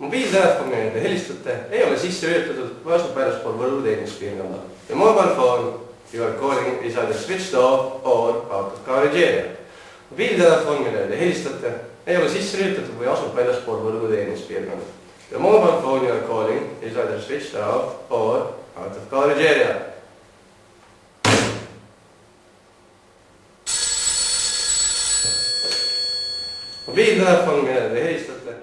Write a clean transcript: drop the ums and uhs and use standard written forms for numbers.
Mobiiltelefon, millele te helistate, ei ole sisse lülitatud või asub väljaspool võrguteenuspiirkonda. The mobile phone you are calling is either switched off or out of coverage area. Mobiiltelefon, millele te helistate, ei ole sisse lülitatud või asub väljaspool võrguteenuspiirkonda. The mobile phone you are calling is either switched off or out of coverage area. Mobiiltelefon, millele te helistate,